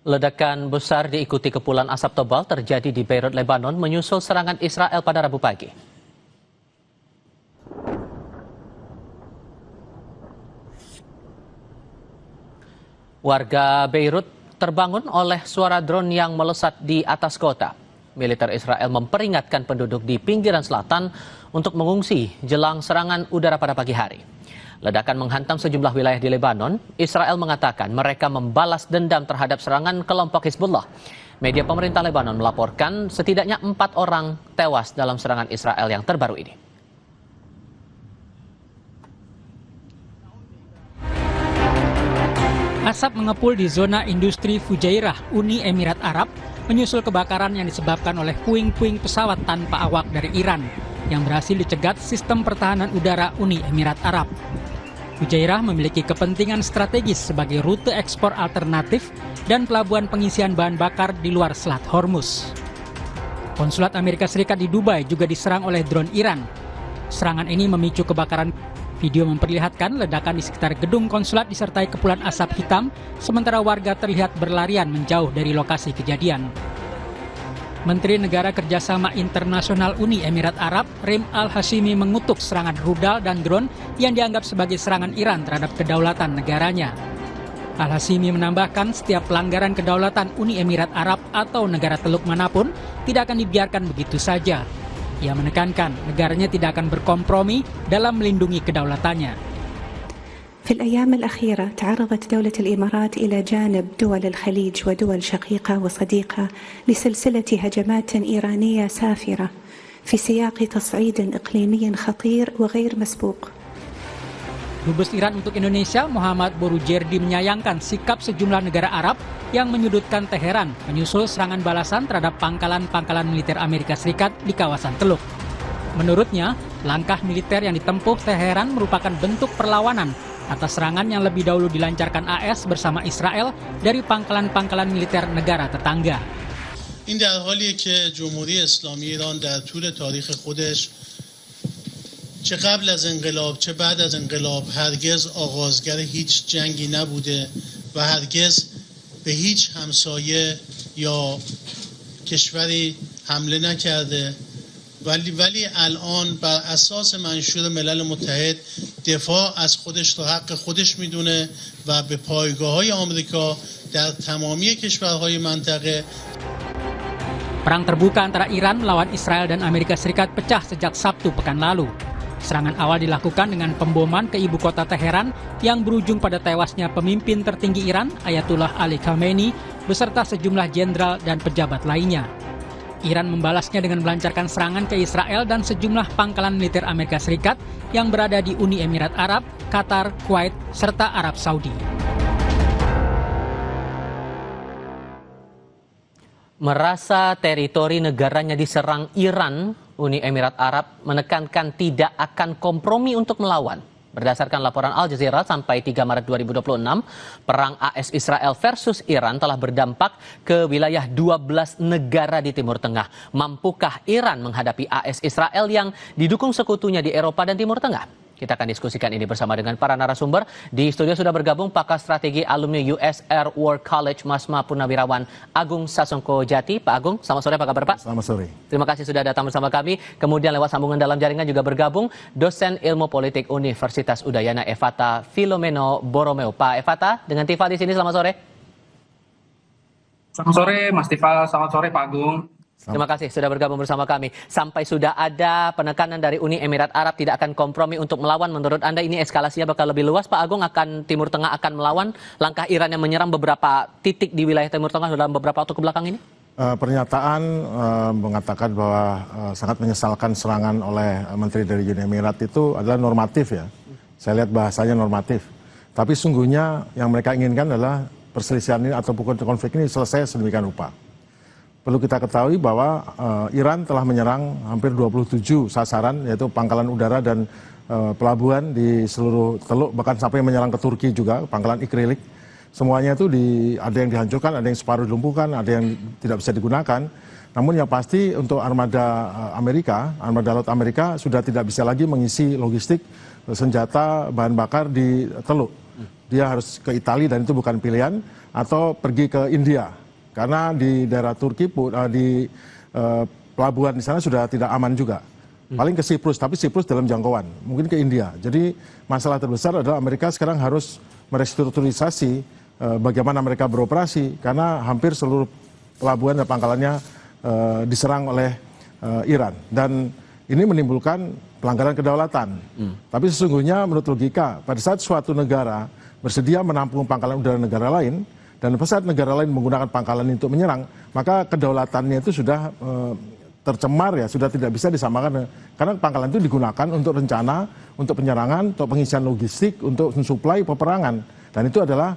Ledakan besar diikuti kepulan asap tebal terjadi di Beirut, Lebanon menyusul serangan Israel pada Rabu pagi. Warga Beirut terbangun oleh suara drone yang melesat di atas kota. Militer Israel memperingatkan penduduk di pinggiran selatan untuk mengungsi jelang serangan udara pada pagi hari. Ledakan menghantam sejumlah wilayah di Lebanon. Israel mengatakan mereka membalas dendam terhadap serangan kelompok Hizbullah. Media pemerintah Lebanon melaporkan setidaknya 4 orang tewas dalam serangan Israel yang terbaru ini. Asap mengepul di zona industri Fujairah, Uni Emirat Arab, menyusul kebakaran yang disebabkan oleh puing-puing pesawat tanpa awak dari Iran yang berhasil dicegat sistem pertahanan udara Uni Emirat Arab. Fujairah memiliki kepentingan strategis sebagai rute ekspor alternatif dan pelabuhan pengisian bahan bakar di luar Selat Hormuz. Konsulat Amerika Serikat di Dubai juga diserang oleh drone Iran. Serangan ini memicu kebakaran. Video memperlihatkan ledakan di sekitar gedung konsulat disertai kepulan asap hitam, sementara warga terlihat berlarian menjauh dari lokasi kejadian. Menteri Negara Kerjasama Internasional Uni Emirat Arab, Rim Al-Hashimi mengutuk serangan rudal dan drone yang dianggap sebagai serangan Iran terhadap kedaulatan negaranya. Al-Hashimi menambahkan setiap pelanggaran kedaulatan Uni Emirat Arab atau negara teluk manapun tidak akan dibiarkan begitu saja. Ia menekankan negaranya tidak akan berkompromi dalam melindungi kedaulatannya. في الأيام الأخيرة تعرضت دولة الإمارات إلى جانب دول الخليج ودول شقيقة وصديقة لسلسلة هجمات إيرانية سافرة في سياق تصعيد إقليمي خطير وغير مسبوق. Dubes Iran untuk Indonesia, Muhammad Borujerdi, menyayangkan sikap sejumlah negara Arab yang menyudutkan Teheran menyusul serangan balasan terhadap pangkalan-pangkalan militer Amerika Serikat di kawasan Teluk. Menurutnya, langkah militer yang ditempuh Teheran merupakan bentuk perlawanan atas serangan yang lebih dahulu dilancarkan AS bersama Israel dari pangkalan-pangkalan militer negara tetangga. این در حالیه که جمهوری اسلامی ایران در طول تاریخ خودش چه قبل از انقلاب چه بعد از انقلاب هرگز آغازگر هیچ جنگی نبوده و هرگز به هیچ همسایه یا کشوری حمله نکرده ولی الان بر اساس منشور ملل متحد دفاع از خودش رو حق خودش میدونه و به پایگاه‌های آمریکا در تمامی کشورهای منطقه. Perang terbuka antara Iran melawan Israel dan Amerika Serikat pecah sejak Sabtu pekan lalu. Serangan awal dilakukan dengan pemboman ke ibu kota Teheran yang berujung pada tewasnya pemimpin tertinggi Iran, Ayatullah Ali Khamenei, beserta sejumlah jenderal dan pejabat lainnya. Iran membalasnya dengan melancarkan serangan ke Israel dan sejumlah pangkalan militer Amerika Serikat yang berada di Uni Emirat Arab, Qatar, Kuwait, serta Arab Saudi. Merasa teritori negaranya diserang Iran, Uni Emirat Arab menekankan tidak akan kompromi untuk melawan. Berdasarkan laporan Al Jazeera, sampai 3 Maret 2026, perang AS Israel versus Iran telah berdampak ke wilayah 12 negara di Timur Tengah. Mampukah Iran menghadapi AS Israel yang didukung sekutunya di Eropa dan Timur Tengah? Kita akan diskusikan ini bersama dengan para narasumber. Di studio sudah bergabung pakar strategi alumni US Air War College Masma Purnawirawan Agung Sasongko Jati. Pak Agung, selamat sore, apa kabar Pak? Selamat sore. Terima kasih sudah datang bersama kami. Kemudian lewat sambungan dalam jaringan juga bergabung dosen ilmu politik Universitas Udayana Efata Filomeno Borromeo. Pak Efata, dengan Tifa di sini, selamat sore. Selamat sore Mas Tifa, selamat sore Pak Agung. Terima kasih sudah bergabung bersama kami. Sampai sudah ada penekanan dari Uni Emirat Arab tidak akan kompromi untuk melawan. Menurut Anda ini eskalasinya bakal lebih luas, Pak Agung? Akan Timur Tengah akan melawan? Langkah Iran yang menyerang beberapa titik di wilayah Timur Tengah dalam beberapa waktu kebelakang ini? Pernyataan mengatakan bahwa sangat menyesalkan serangan oleh Menteri dari Uni Emirat itu adalah normatif ya. Saya lihat bahasanya normatif. Tapi sungguhnya yang mereka inginkan adalah perselisihan ini atau konflik ini selesai sedemikian rupa. Perlu kita ketahui bahwa Iran telah menyerang hampir 27 sasaran, yaitu pangkalan udara dan pelabuhan di seluruh Teluk, bahkan sampai menyerang ke Turki juga, pangkalan Ikrilik. Semuanya itu ada yang dihancurkan, ada yang separuh dilumpuhkan, ada yang tidak bisa digunakan. Namun yang pasti untuk armada laut Amerika sudah tidak bisa lagi mengisi logistik senjata bahan bakar di Teluk. dia harus ke Italia dan itu bukan pilihan, atau pergi ke India. Karena di daerah Turki, di pelabuhan di sana sudah tidak aman juga. Paling ke Siprus, tapi Siprus dalam jangkauan, mungkin ke India. Jadi masalah terbesar adalah Amerika sekarang harus merestrukturisasi bagaimana mereka beroperasi, karena hampir seluruh pelabuhan dan pangkalannya diserang oleh Iran. Dan ini menimbulkan pelanggaran kedaulatan. Tapi sesungguhnya menurut logika, pada saat suatu negara bersedia menampung pangkalan udara negara lain, dan pada saat negara lain menggunakan pangkalan untuk menyerang, maka kedaulatannya itu sudah tercemar ya, sudah tidak bisa disamakan. Karena pangkalan itu digunakan untuk rencana, untuk penyerangan, untuk pengisian logistik, untuk mensuplai peperangan. Dan itu adalah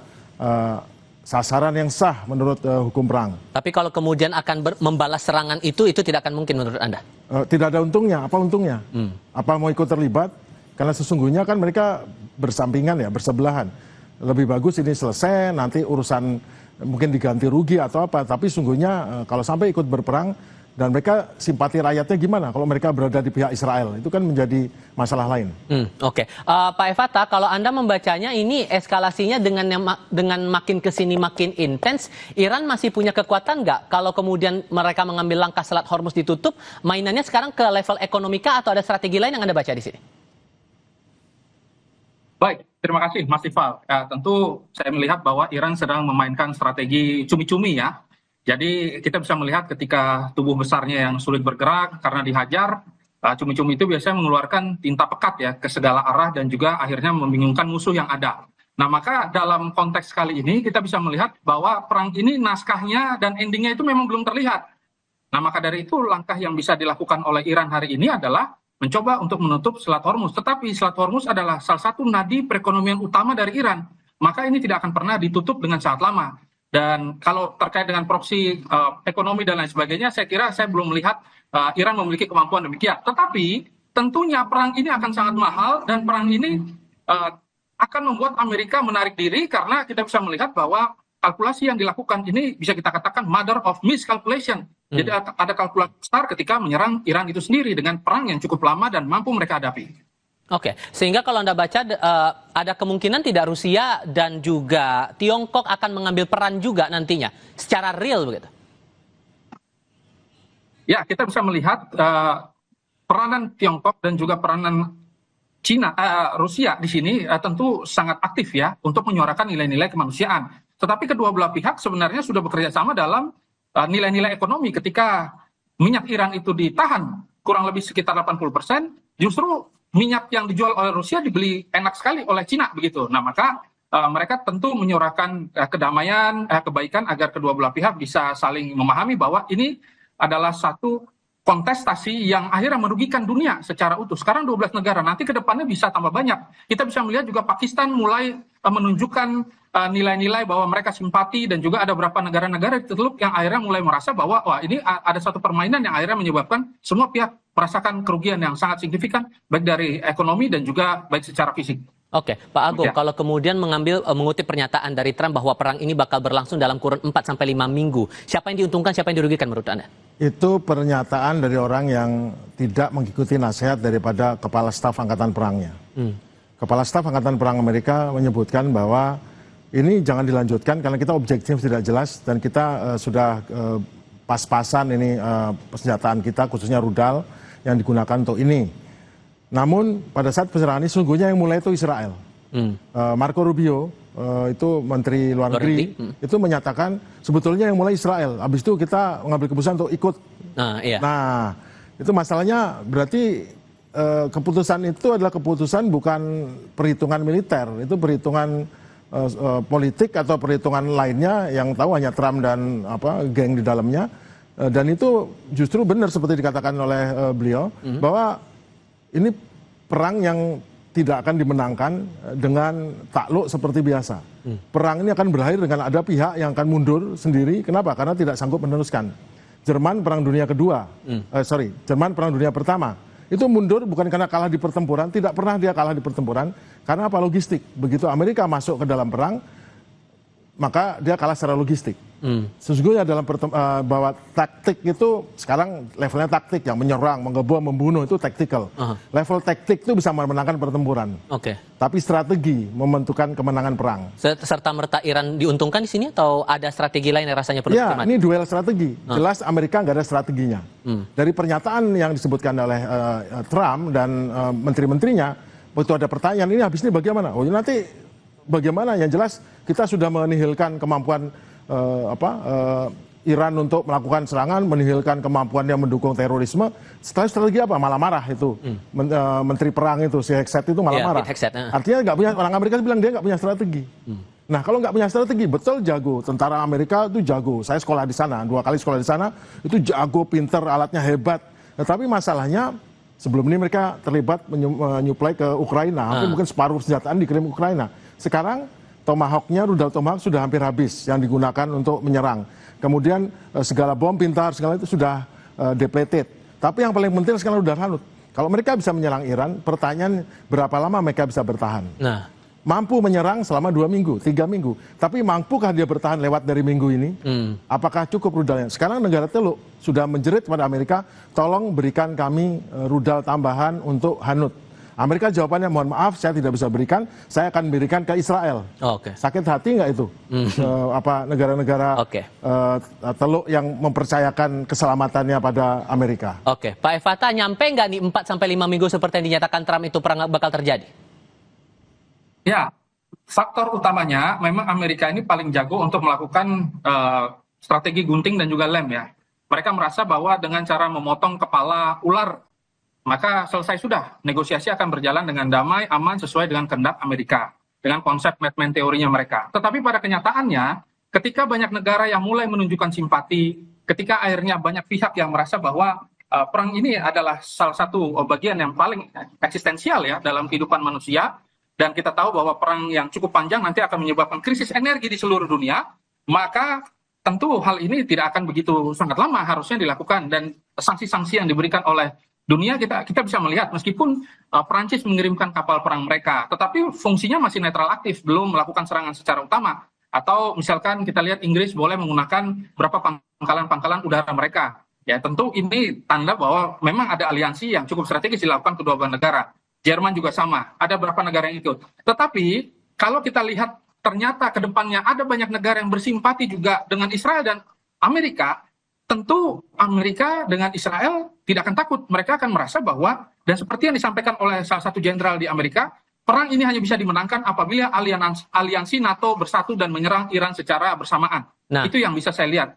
sasaran yang sah menurut hukum perang. Tapi kalau kemudian akan membalas serangan itu tidak akan mungkin menurut Anda? Tidak ada untungnya. Apa untungnya? Apa mau ikut terlibat? Karena sesungguhnya kan mereka bersampingan ya, bersebelahan. Lebih bagus ini selesai, nanti urusan mungkin diganti rugi atau apa. Tapi sesungguhnya kalau sampai ikut berperang, dan mereka simpati rakyatnya gimana kalau mereka berada di pihak Israel, itu kan menjadi masalah lain. Oke. Pak Efata, kalau Anda membacanya ini eskalasinya dengan makin kesini makin intens, Iran masih punya kekuatan nggak? Kalau kemudian mereka mengambil langkah Selat Hormuz ditutup, mainannya sekarang ke level ekonomika atau ada strategi lain yang Anda baca di sini? Baik, terima kasih Mas Ival. Tentu saya melihat bahwa Iran sedang memainkan strategi cumi-cumi ya. Jadi kita bisa melihat ketika tubuh besarnya yang sulit bergerak karena dihajar, cumi-cumi itu biasanya mengeluarkan tinta pekat ya ke segala arah dan juga akhirnya membingungkan musuh yang ada. Nah maka dalam konteks kali ini kita bisa melihat bahwa perang ini naskahnya dan endingnya itu memang belum terlihat. Nah maka dari itu langkah yang bisa dilakukan oleh Iran hari ini adalah mencoba untuk menutup Selat Hormuz. Tetapi Selat Hormuz adalah salah satu nadi perekonomian utama dari Iran. Maka ini tidak akan pernah ditutup dengan sangat lama. Dan kalau terkait dengan proksi ekonomi dan lain sebagainya, saya kira saya belum melihat Iran memiliki kemampuan demikian. Tetapi tentunya perang ini akan sangat mahal dan perang ini akan membuat Amerika menarik diri karena kita bisa melihat bahwa kalkulasi yang dilakukan ini bisa kita katakan mother of miscalculation. Jadi ada kalkulasi besar ketika menyerang Iran itu sendiri dengan perang yang cukup lama dan mampu mereka hadapi. Oke, sehingga kalau Anda baca ada kemungkinan tidak Rusia dan juga Tiongkok akan mengambil peran juga nantinya secara real begitu? Ya, kita bisa melihat peranan Tiongkok dan juga peranan Rusia di sini tentu sangat aktif ya untuk menyuarakan nilai-nilai kemanusiaan. Tetapi kedua belah pihak sebenarnya sudah bekerja sama dalam nilai-nilai ekonomi. Ketika minyak Iran itu ditahan kurang lebih sekitar 80%, justru minyak yang dijual oleh Rusia dibeli enak sekali oleh Cina begitu. Nah maka mereka tentu menyuarakan kedamaian, kebaikan agar kedua belah pihak bisa saling memahami bahwa ini adalah satu kontestasi yang akhirnya merugikan dunia secara utuh. Sekarang 12 negara, nanti ke depannya bisa tambah banyak. Kita bisa melihat juga Pakistan mulai menunjukkan nilai-nilai bahwa mereka simpati dan juga ada beberapa negara-negara di Teluk yang akhirnya mulai merasa bahwa wah ini ada satu permainan yang akhirnya menyebabkan semua pihak merasakan kerugian yang sangat signifikan baik dari ekonomi dan juga baik secara fisik. Oke, Pak Agung, kalau kemudian mengutip pernyataan dari Trump bahwa perang ini bakal berlangsung dalam kurun 4-5 minggu, siapa yang diuntungkan, siapa yang dirugikan menurut Anda? Itu pernyataan dari orang yang tidak mengikuti nasihat daripada Kepala Staf Angkatan Perangnya. Kepala Staf Angkatan Perang Amerika menyebutkan bahwa ini jangan dilanjutkan karena kita objektif tidak jelas dan kita sudah pas-pasan ini persenjataan kita khususnya rudal yang digunakan untuk ini. Namun pada saat penyerangan ini sungguhnya yang mulai itu Israel. Marco Rubio itu Menteri Luar Negeri itu menyatakan sebetulnya yang mulai Israel. Habis itu kita mengambil keputusan untuk ikut. Nah itu masalahnya berarti keputusan itu adalah keputusan bukan perhitungan militer, itu perhitungan politik atau perhitungan lainnya yang tahu hanya Trump dan geng di dalamnya. Dan itu justru benar seperti dikatakan oleh beliau bahwa ini perang yang tidak akan dimenangkan dengan takluk seperti biasa. Perang ini akan berakhir dengan ada pihak yang akan mundur sendiri. Kenapa? Karena tidak sanggup meneruskan. Jerman Perang Dunia Kedua, Jerman Perang Dunia Pertama, itu mundur bukan karena kalah di pertempuran, tidak pernah dia kalah di pertempuran, karena apa? Logistik. Begitu Amerika masuk ke dalam perang, maka dia kalah secara logistik. Sesungguhnya dalam bahwa taktik itu sekarang levelnya taktik, yang menyerang, menggebom, membunuh itu tactical. Level taktik itu bisa memenangkan pertempuran. Tapi strategi menentukan kemenangan perang. Serta merta Iran diuntungkan di sini atau ada strategi lain yang rasanya perlu dicermati? Ini duel strategi. Jelas Amerika nggak ada strateginya. Dari pernyataan yang disebutkan oleh Trump dan menteri-menterinya, begitu ada pertanyaan ini habis ini bagaimana? Oh nanti bagaimana? Yang jelas kita sudah menihilkan kemampuan Iran untuk melakukan serangan, menihilkan kemampuannya mendukung terorisme. Setelah strategi apa? Malah marah itu. Menteri perang itu, si Hexet itu malah marah. Artinya nggak punya, orang Amerika bilang dia nggak punya strategi. Nah kalau nggak punya strategi, betul jago. Tentara Amerika itu jago. Saya sekolah di sana, 2 kali sekolah di sana, itu jago, pinter, alatnya hebat. Tetapi masalahnya sebelum ini mereka terlibat menyuplai ke Ukraina. Hampir mungkin separuh senjataan dikirim ke Ukraina. Sekarang Tomahawk-nya, rudal Tomahawk sudah hampir habis yang digunakan untuk menyerang. Kemudian segala bom pintar, segala itu sudah depleted. Tapi yang paling penting sekarang rudal Hanut. Kalau mereka bisa menyerang Iran, pertanyaan berapa lama mereka bisa bertahan? Mampu menyerang selama 2 minggu, 3 minggu. Tapi mampukah dia bertahan lewat dari minggu ini? Apakah cukup rudalnya? Sekarang negara Teluk sudah menjerit pada Amerika, tolong berikan kami rudal tambahan untuk Hanut. Amerika jawabannya, mohon maaf saya tidak bisa berikan, saya akan berikan ke Israel. Sakit hati nggak itu? Negara-negara Teluk yang mempercayakan keselamatannya pada Amerika. Pak Efata, nyampe nggak nih 4-5 minggu seperti yang dinyatakan Trump itu perang bakal terjadi? Ya, faktor utamanya memang Amerika ini paling jago untuk melakukan strategi gunting dan juga lem ya. Mereka merasa bahwa dengan cara memotong kepala ular, maka selesai sudah, negosiasi akan berjalan dengan damai, aman, sesuai dengan kehendak Amerika. Dengan konsep Madman teorinya mereka. Tetapi pada kenyataannya, ketika banyak negara yang mulai menunjukkan simpati, ketika akhirnya banyak pihak yang merasa bahwa perang ini adalah salah satu bagian yang paling eksistensial ya dalam kehidupan manusia, dan kita tahu bahwa perang yang cukup panjang nanti akan menyebabkan krisis energi di seluruh dunia, maka tentu hal ini tidak akan begitu sangat lama harusnya dilakukan, dan sanksi-sanksi yang diberikan oleh dunia kita bisa melihat meskipun Perancis mengirimkan kapal perang mereka, tetapi fungsinya masih netral aktif, belum melakukan serangan secara utama. Atau misalkan kita lihat Inggris boleh menggunakan berapa pangkalan udara mereka. Ya tentu ini tanda bahwa memang ada aliansi yang cukup strategis dilakukan kedua belah negara. Jerman juga sama, ada beberapa negara yang ikut. Tetapi kalau kita lihat ternyata ke depannya ada banyak negara yang bersimpati juga dengan Israel dan Amerika, tentu Amerika dengan Israel tidak akan takut. Mereka akan merasa bahwa, dan seperti yang disampaikan oleh salah satu jenderal di Amerika, perang ini hanya bisa dimenangkan apabila aliansi NATO bersatu dan menyerang Iran secara bersamaan. Nah, itu yang bisa saya lihat.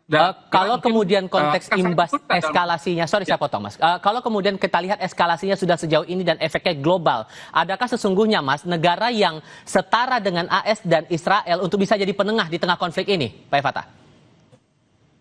Kalau kemudian konteks imbas eskalasinya, sorry saya potong Mas. Kalau kemudian kita lihat eskalasinya sudah sejauh ini dan efeknya global, adakah sesungguhnya Mas negara yang setara dengan AS dan Israel untuk bisa jadi penengah di tengah konflik ini, Pak Efata?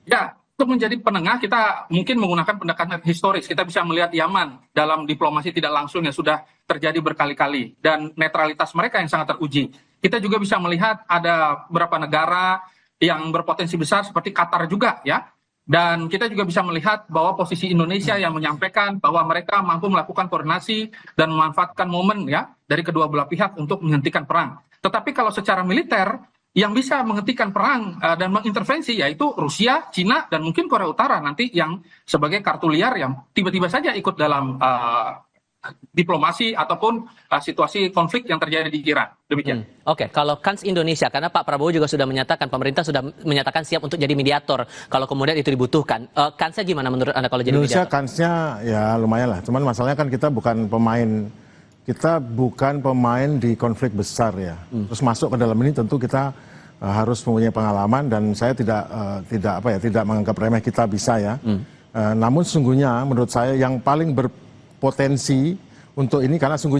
Ya. Untuk menjadi penengah, kita mungkin menggunakan pendekatan historis. Kita bisa melihat Yaman dalam diplomasi tidak langsung yang sudah terjadi berkali-kali. Dan netralitas mereka yang sangat teruji. Kita juga bisa melihat ada beberapa negara yang berpotensi besar seperti Qatar juga ya. Dan kita juga bisa melihat bahwa posisi Indonesia yang menyampaikan bahwa mereka mampu melakukan koordinasi dan memanfaatkan momen ya dari kedua belah pihak untuk menghentikan perang. Tetapi kalau secara militer, yang bisa menghentikan perang dan mengintervensi yaitu Rusia, Cina, dan mungkin Korea Utara nanti yang sebagai kartu liar yang tiba-tiba saja ikut dalam diplomasi ataupun situasi konflik yang terjadi di Iran. Demikian. Kalau kans Indonesia, karena Pak Prabowo juga sudah menyatakan, pemerintah sudah menyatakan siap untuk jadi mediator kalau kemudian itu dibutuhkan. Kansnya gimana menurut Anda kalau jadi Indonesia mediator? Kansnya ya lumayan lah, cuman masalahnya kan kita bukan pemain di konflik besar ya. Terus masuk ke dalam ini tentu kita harus mempunyai pengalaman, dan saya tidak menganggap remeh kita bisa ya. Namun sesungguhnya menurut saya yang paling berpotensi untuk ini, karena sungguhnya